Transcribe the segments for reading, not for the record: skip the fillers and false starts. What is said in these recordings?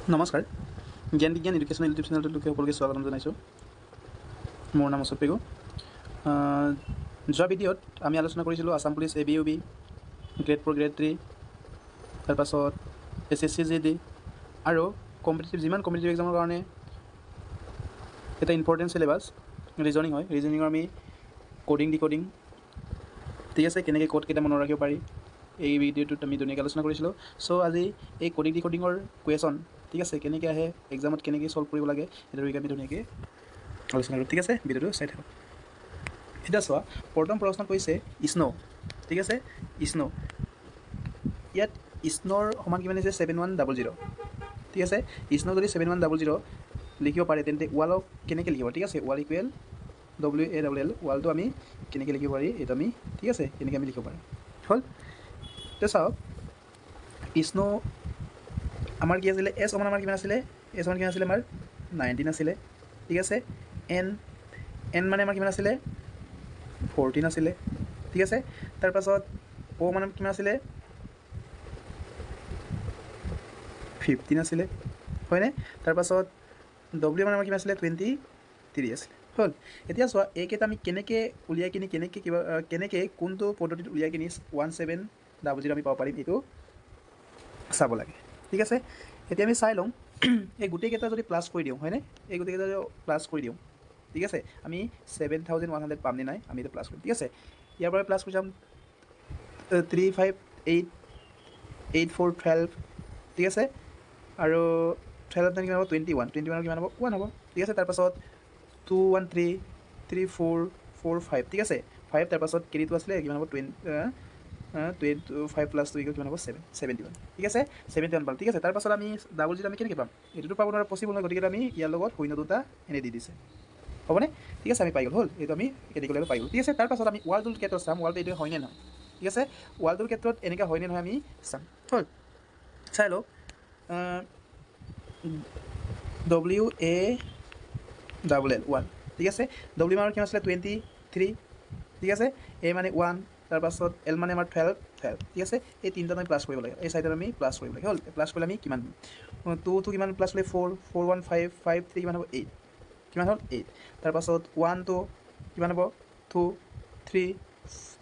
নমস্কাৰ জ্ঞান বিজ্ঞান এডুকেশ্যন ইউটিউব চেনেলটোত সকলোকে স্বাগতম জনাইছোঁ। মোৰ নাম অশোক পেগু। যোৱা ভিডিঅ'ত আমি আলোচনা কৰিছিলোঁ Assam police ABUB grade 4 grade 3 তাৰপাছত SSC GD আৰু যিমান কম্পিটিটিভ এক্সামৰ কাৰণে এটা ইম্পৰ্টেণ্ট চিলেবাছ ৰিজনিং হয়। ৰিজনিঙৰ আমি কোডিং ডিকোডিং ঠিক আছে, কেনেকৈ ক'ড কেইটা মনত ৰাখিব পাৰি এই ভিডিঅ'টোত আমি ধুনীয়াকৈ আলোচনা কৰিছিলোঁ। চ' আজি এই কোডিং ডিকোডিঙৰ কুৱেশ্যন ঠিক আছে কেনেকৈ আহে, এক্সামত কেনেকৈ সলভ কৰিব লাগে সেইটো আমি ধুনীয়াকৈ আলোচনা কৰোঁ। ঠিক আছে, ভিডিঅ'টো চাই থাকক। এতিয়া চোৱা, প্ৰথম প্ৰশ্ন কৈছে স্ন' ঠিক আছে। স্ন' ইয়াত স্ন'ৰ সমান কিমান আছে 7100 ঠিক আছে। স্ন' যদি 7100 লিখিব পাৰে তেন্তে ৱালক কেনেকৈ লিখিব ঠিক আছে। ৱাল ইকুৱেল WALL ৱালটো আমি কেনেকৈ লিখিব পাৰি এইটো আমি ঠিক আছে কেনেকৈ আমি লিখিব পাৰিম হ'ল। এতিয়া চাওক স্ন' আমাৰ কি আছিলে এছ সমান আমাৰ কিমান আছিলে, এছ সমান কিমান আছিলে আমাৰ 19 আছিলে ঠিক আছে। এন মানে আমাৰ কিমান আছিলে 14 আছিলে ঠিক আছে। তাৰপাছত অ' মানে কিমান আছিলে 15 আছিলে হয়নে। তাৰপাছত ডব্লিউ মানে আমাৰ কিমান আছিলে 23 আছিলে হ'ল। এতিয়া চোৱা এইকেইটা আমি কেনেকৈ উলিয়াই কিনি কেনেকৈ কোনটো পদ্ধতিত উলিয়াই কিনি 1700 আমি পাব পাৰিম এইটো চাব লাগে ঠিক আছে। এতিয়া আমি চাই লওঁ এই গোটেইকেইটা যদি প্লাছ কৰি দিওঁ হয়নে, এই গোটেইকেইটা যদি প্লাছ কৰি দিওঁ ঠিক আছে আমি 7100 পাম নে নাই আমি এইটো প্লাছ কৰিম ঠিক আছে। ইয়াৰ পৰা প্লাছ কৰি যাম 3 5 8 8 4 12 ঠিক আছে। আৰু 12 কিমান হ'ব 21 কিমান হ'ব 1 হ'ব ঠিক আছে। তাৰপাছত 2 1 3 3 4 4 5 ঠিক আছে 5। তাৰপাছত কেৰিটো আছিলে কিমান হ'ব 5 প্লাছ 2 কিমান হ'ব 71 ঠিক আছে 71 পাম ঠিক আছে। তাৰপাছত আমি ডাবল জিৰ' আমি কেনেকৈ পাম, এইটোতো পাব নোৱাৰে পচিবল নহয়, গতিকে আমি ইয়াৰ লগত শূন্য দুটা এনেই দি দিছে হ'বনে ঠিক আছে। আমি পাই গ'ল হ'ল, এইটো আমি কেনেকৈ পাই গ'ল ঠিক আছে। তাৰপাছত আমি ৱালটোৰ ক্ষেত্ৰত চাম, ৱালটো এইটো হয়নে নহয় ঠিক আছে। ৱালটোৰ ক্ষেত্ৰত এনেকৈ হয়নে নহয় আমি চাম হ'ল। চাই লওক WALL ৱাল ঠিক আছে। ডব্লিউ মানৰ কিমান আছিলে 23 ঠিক আছে। এ মানে 1 তাৰপাছত এল মানে আমাৰ 12 ঠিক আছে। এই তিনিটাত আমি প্লাছ কৰিব লাগে, এই চাইডত আমি প্লাছ কৰিব লাগে হ'ল। প্লাছ কৰিলে আমি কিমান 2 কিমান প্লাছ কৰিলে 4 4 1 5 5 3 কিমান হ'ব 8 কিমান হ'ল 8। তাৰপাছত 1 2 কিমান হ'ব 2 3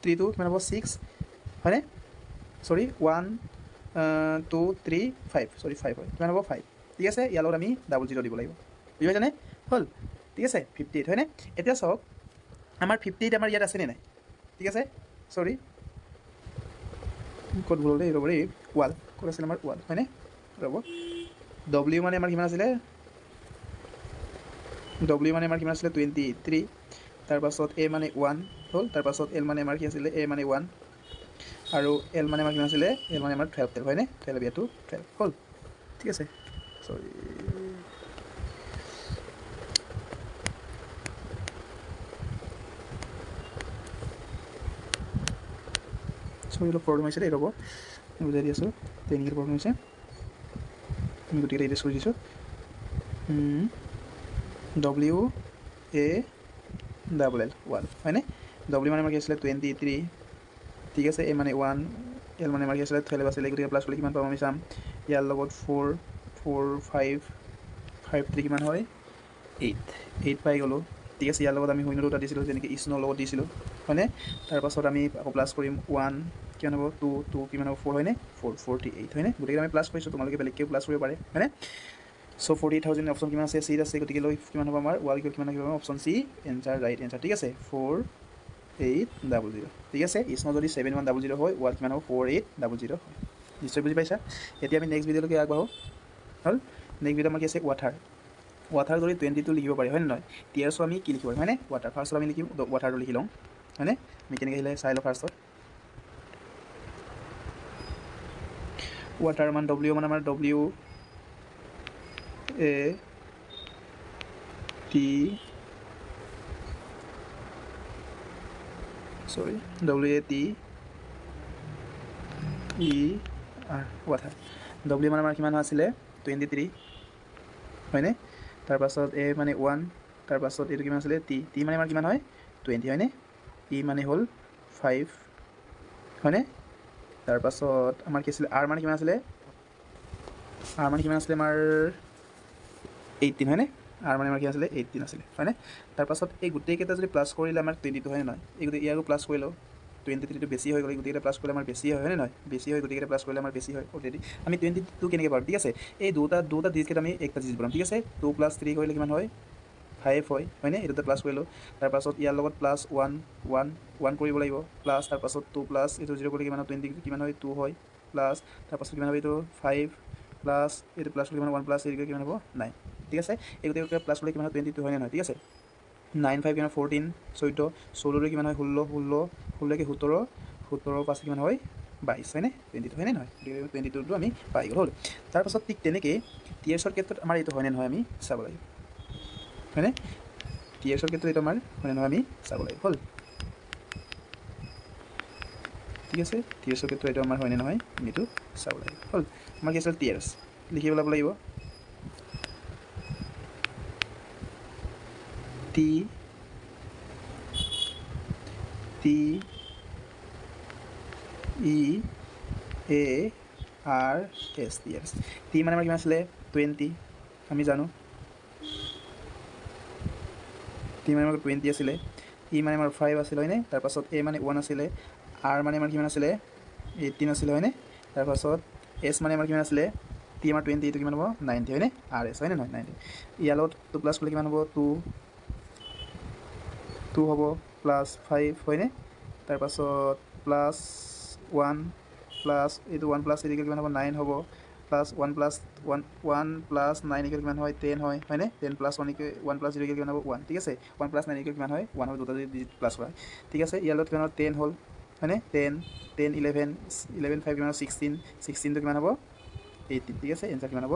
3 2 কিমান হ'ব 6 হয়নে, চৰি 1 2 3 5 চৰি 5 হয় কিমান হ'ব 5 ঠিক আছে। ইয়াৰ লগত আমি ডাবল জিৰ' দিব লাগিব বুজি পাইছেনে হ'ল ঠিক আছে। 58 হয়নে। এতিয়া চাওক আমাৰ 58 আমাৰ ইয়াত আছেনে নাই ঠিক আছে। চৰি ক'ত ভুল দেই ৰ'ব দেই, ৱাল ক'ত আছিলে আমাৰ ৱাল হয়নে, ৰ'ব ডব্লিউ মানে আমাৰ কিমান আছিলে, ডব্লিউ মানে আমাৰ কিমান আছিলে 23। তাৰপাছত এ মানে 1 হ'ল। তাৰপাছত এল মানে আমাৰ কি আছিলে এ মানে 1 আৰু এল মানে আমাৰ কিমান আছিলে এল মানে আমাৰ 12 হয়নে, 12 ইয়াতো 12 হ'ল ঠিক আছে। চৰি অলপ প্ৰব্লেম হৈছে দেই, ৰ'ব বুজাই দি আছোঁ। টেকনিকেল প্ৰব্লেম হৈছে, আমি গোটেইকেইটা এডিছ কৰি দিছোঁ। WALL ৱাল হয়নে। ডব্লিউ মানে আমাৰ কি আছিলে 23 ঠিক আছে। এ মানে 1 এল মানে আমাৰ কি আছিলে 12 আছিলে, গতিকে প্লাছ কৰিলে কিমান পাম আমি চাম। ইয়াৰ লগত 4 4 5 5 3 কিমান হয় 8 পাই গ'লোঁ ঠিক আছে। ইয়াৰ লগত আমি শূন্য দুটা দিছিলোঁ যেনেকৈ স্নৰ লগত দিছিলোঁ হয়নে। তাৰপাছত আমি আকৌ প্লাছ কৰিম 1 কিমান হ'ব 2 2 কিমান হ'ব 4 হয়নে 48 হয়নে। গতিকে আমি প্লাছ কৰিছোঁ, তোমালোকে বেলেগকৈ প্লাছ কৰিব পাৰে হয়নে। চ' 48,000 অপশ্যন কিমান আছে চিত আছে, গতিকে লৈ কিমান হ'ব আমাৰ ৱাল কিমান থাকিব option C answer right answer ঠিক আছে 4800 ঠিক আছে। স্নৰ যদি 7100 হয় ৱাল কিমান হ'ব 4800 হয়, নিশ্চয় বুজি পাইছা। এতিয়া আমি নেক্সট ভিডিঅ'লৈকে আগবাঢ়োঁ হ'ল। নেক্সট ভিডিঅ' আমাৰ কি আছে ৱাটাৰ যদি 22 লিখিব পাৰি হয় নে নহয়, টিয়াৰ্ছো আমি কি লিখিব পাৰিম হয়নে। ৱাটাৰ ফাৰ্ষ্টত আমি লিখিম ৱাটাৰটো লিখি লওঁ হয়নে। আমি কেনেকৈ আহিলে চাই লওঁ। ফাৰ্ষ্টত ৱাটাৰ মান ডব্লিউ মানে আমাৰ WATER ৱাটাৰ। ডব্লিউ মানে আমাৰ কিমান আছিলে 23 হয়নে। তাৰপাছত এ মানে 1 তাৰপাছত এইটো কিমান আছিলে টি মানে আমাৰ কিমান হয় 20 হয়নে। ই মানে হ'ল 5 হয়নে। তাৰপাছত আমাৰ কি আছিলে আৰ মানে কিমান আছিলে আৰ মানে কিমান আছিলে আমাৰ 18 হয়নে আৰ মানে আমাৰ কি আছিলে 18 আছিলে হয়নে তাৰপাছত এই গোটেইকেইটা যদি প্লাছ কৰিলে আমাৰ 22 হয় নহয় এই গোটেই ইয়াকো প্লাছ কৰি লওঁ 23টো বেছি হৈ গ'ল গোটেইকেইটা প্লাছ কৰিলে আমাৰ বেছি হয় নহয় বেছি হয় গোটেইকেইটা প্লাছ কৰিলে আমাৰ বেছি হয় অলৰেডি আমি 22 কেনেকৈ পাম ঠিক আছে এই দুটা ডিজিটকেইটা আমি একটা ডিজিট পাম ঠিক আছে 2 + 3 কৰিলে কিমান হয় 5 হয় হয়নে এই দুটা প্লাছ কৰিলোঁ তাৰপাছত ইয়াৰ লগত প্লাছ 1 কৰিব লাগিব প্লাছ তাৰপাছত 2 প্লাছ এইটো 0 কৰিলে কিমান হয় 20 কিমান হয় 2 হয় প্লাছ তাৰপাছত কিমান হ'ব এইটো 5 প্লাছ এইটো প্লাছ কৰিলে কিমান 1 প্লাছ এইটো কিমান হ'ব 9 ঠিক আছে এই গোটেই প্লাছ কৰিলে কিমান হয় 22 হয় নে নহয় ঠিক আছে 9 5 কিমান 14 14 কিমান হয় 16 কি 17 পাছত কিমান হয় 22 হয়নে 22 হয়নে নহয় 22টো আমি পাই গ'ল হ'ল তাৰপাছত ঠিক তেনেকৈ টিএছৰ ক্ষেত্ৰত আমাৰ এইটো হয়নে নহয় আমি চাব লাগিব হয়নে টিএছৰ ক্ষেত্ৰত এইটো আমাৰ হয়নে নহয় আমি চাব লাগিব হ'ল ঠিক আছে টিএছৰ ক্ষেত্ৰত এইটো আমাৰ হয়নে নহয় আমি এইটো চাব লাগিব হ'ল আমাৰ কি আছিল টিএছ লিখি পেলাব লাগিব TEARS টি মানে আমাৰ কিমান আছিলে 20 আমি জানো টি মানে আমাৰ 20 আছিলে ই মানে আমাৰ 5 আছিলে হয়নে তাৰপাছত এ মানে 1 আছিলে আৰ মানে আমাৰ কিমান আছিলে 18 আছিলে হয়নে তাৰপাছত এছ মানে আমাৰ কিমান আছিলে টি আমাৰ 20 এইটো কিমান হ'ব 90 হয়নে আৰ এছ হয়নে নহয় 90 ইয়াৰ লগত 2 প্লাছ কৰিলে কিমান হ'ব 2 হ'ব প্লাছ 5 হয়নে তাৰপাছত প্লাছ 1 প্লাছ এইটো 1 প্লাছ এইটো কিমান হ'ব 9 হ'ব প্লাছ 1 প্লাছ 9 ইকুৱেল কিমান হয় 10 হয় হয়নে 10 প্লাছ 1 ইকুৱেল 1 প্লাছ 0 ইকুৱেল কিমান হ'ব 1 ঠিক আছে 1 প্লাছ 9 ইকুৱেল কিমান হয় 1 হ'ব দুটা ডিজিট প্লাছ কৰা ঠিক আছে ইয়াৰ লগত কিমান হ'ব 10 হ'ল হয়নে 10 11 5 কিমান হ'ব 16টো কিমান হ'ব 18 ঠিক আছে এনচাৰ কিমান হ'ব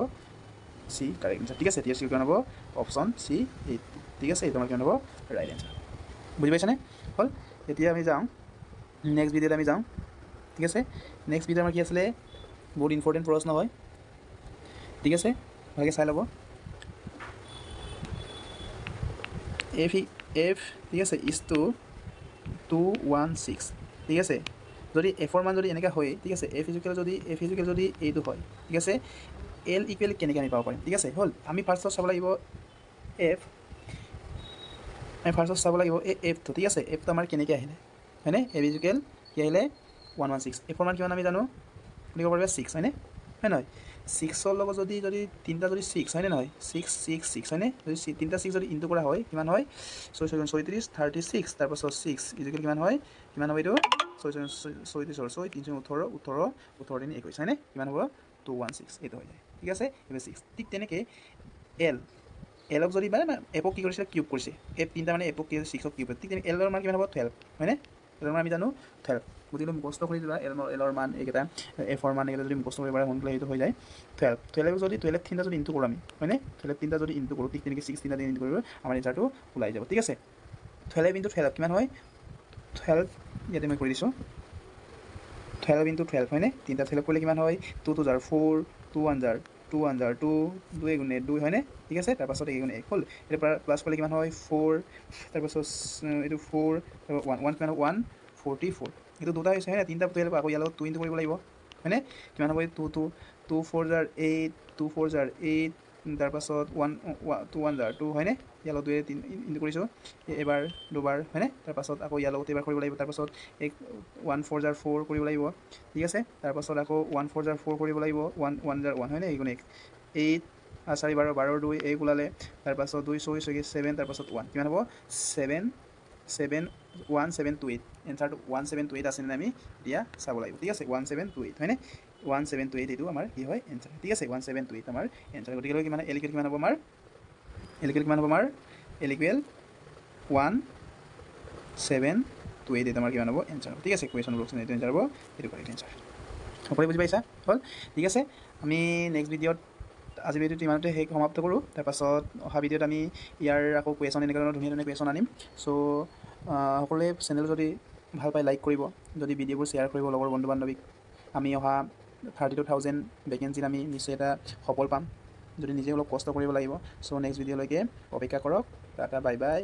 চি কাৰেক্ট এনচাৰ ঠিক আছে টি এছ কিমান হ'ব অপশ্যন চি 18 ঠিক আছে এইটো আমাৰ কিমান হ'ব ৰাইট এনচাৰ বুজি পাইছেনে হ'ল এতিয়া আমি যাওঁ নেক্সট ভিডিঅ'ত আমি যাওঁ ঠিক আছে নেক্সট ভিডিঅ' আমাৰ কি আছিলে বহুত ইম্পৰ্টেণ্ট প্ৰশ্ন হয় ঠিক আছে ভালকৈ চাই ল'ব এফ ঠিক আছে ইজ টু 216 ঠিক আছে যদি এফৰ মান যদি এনেকৈ হয় ঠিক আছে এফ ইজুকেল যদি এইটো হয় ঠিক আছে এল ইকুৱেল কেনেকৈ আমি পাব পাৰিম ঠিক আছে হ'ল আমি ফাৰ্ষ্টত চাব লাগিব এই এফটো ঠিক আছে এফটো আমাৰ কেনেকৈ আহিলে হয়নে এফ ইজুকেল কি আহিলে 116 এফৰ মান কিমান আমি জানো আপুনি ক'ব পাৰিব 6 হয়নে হয় নহয় 6ৰ লগত যদি তিনিটা যদি 6 হয়নে নহয় 6 হয়নে যদি তিনিটা 6 যদি ইনটু কৰা হয় কিমান হয় 36 36 তাৰপাছত 6 ইজুকেল কিমান হয় কিমান হ'ব এইটো 36 18 দিন 21 হয়নে কিমান হ'ব 216 এইটো হৈ যায় ঠিক আছে এইটো 6 ঠিক তেনেকৈ এলক যদি মানে এপক কি কৰিছিলে কিউব কৰিছে এফ তিনিটা মানে এপক কি 6ক কিউব ঠিক তেনেকৈ এলৰ মান কিমান হ'ব 12 হয়নে এলৰ মান আমি জানো 12 গতিকে মুখস্থ কৰি দিবা এলৰ মান এইকেইটা এফৰ মান এইকেইটা যদি মুখস্থ কৰিব পাৰে সোনকালে সেইটো হৈ যায় 12 তিনিটা যদি ইনটু কৰোঁ আমি হয়নে 12 তিনিটা যদি ইনটু কৰোঁ ঠিক তেনেকৈ 6 তিনিটা ইনটু কৰিব আমাৰ এনচাৰটো ওলাই যাব ঠিক আছে 12 ইনটু 12 কিমান হয় 12 ইয়াতে মই কৰি দিছোঁ 12 ইনটু 12 হয়নে তিনিটা 12 কৰিলে কিমান হয় 2 2 জাৰ 4 2 1 জাৰ 2 2 গুণে 2 হয়নে ঠিক আছে তাৰপাছত 1 গুণে 1 হ'ল এতিয়া প্লাছ কৰিলে কিমান হয় 4 তাৰপাছত এইটো 4 1 কিমান 144 এইটো দুটা হৈছে হয়নে তিনিটা 12 আকৌ ইয়াৰ লগত 2 ইনটু কৰিব লাগিব হয়নে কিমান হ'ব 2 4 জাৰ 8 2 4 জাৰ 8 তাৰপাছত 2 1 জাৰ 2 হয়নে ইয়াৰ লগত 2 ইনটু কৰিছোঁ এবাৰ দুবাৰ হয়নে তাৰপাছত আকৌ ইয়াৰ লগত এবাৰ কৰিব লাগিব তাৰপাছত 1 4 জাৰ 4 কৰিব লাগিব ঠিক আছে তাৰপাছত আকৌ 1 4 জাৰ 4 কৰিব লাগিব 1 জাৰ 1 হয়নে এইগুণ 8 4 12 2 এই ওলালে তাৰপাছত 2 6 7 তাৰপাছত 1 কিমান হ'ব 1728 এনচাৰটো 1728 আছে নে আমি এতিয়া চাব লাগিব ঠিক আছে 1728 হয়নে 1728 এইটো আমাৰ কি হয় এনচাৰ ঠিক আছে 1728 আমাৰ এনচাৰ গতিকে কিমান এল ইকুৱেল কিমান হ'ব আমাৰ এল ইকুৱেল 1728 এইটো আমাৰ কিমান হ'ব এনচাৰ ঠিক আছে কুৱেশ্যন বক্সত এইটো এনচাৰ হ'ব এইটো কাৰেক্ট এনচাৰ সকলোৱে বুজি পাইছা হ'ল ঠিক আছে আমি নেক্সট ভিডিঅ'ত আজি ভিডিঅ'টো ইমানতে শেষ সমাপ্ত কৰোঁ তাৰপাছত অহা ভিডিঅ'ত আমি ইয়াৰ আকৌ কুৱেশ্যন এনেকুৱা ধৰণৰ ধুনীয়া কুৱেশ্যন আনিম চ' সকলোৱে চেনেল যদি ভাল পায় লাইক কৰিব যদি ভিডিঅ'বোৰ শ্বেয়াৰ কৰিব লগৰ বন্ধু বান্ধৱীক আমি অহা 32,000 ভেকেঞ্চিত আমি নিশ্চয় এটা সফল পাম যদি নিজে অলপ কষ্ট কৰিব লাগিব চ' নেক্সট ভিডিঅ'লৈকে অপেক্ষা কৰক টাটা বাই বাই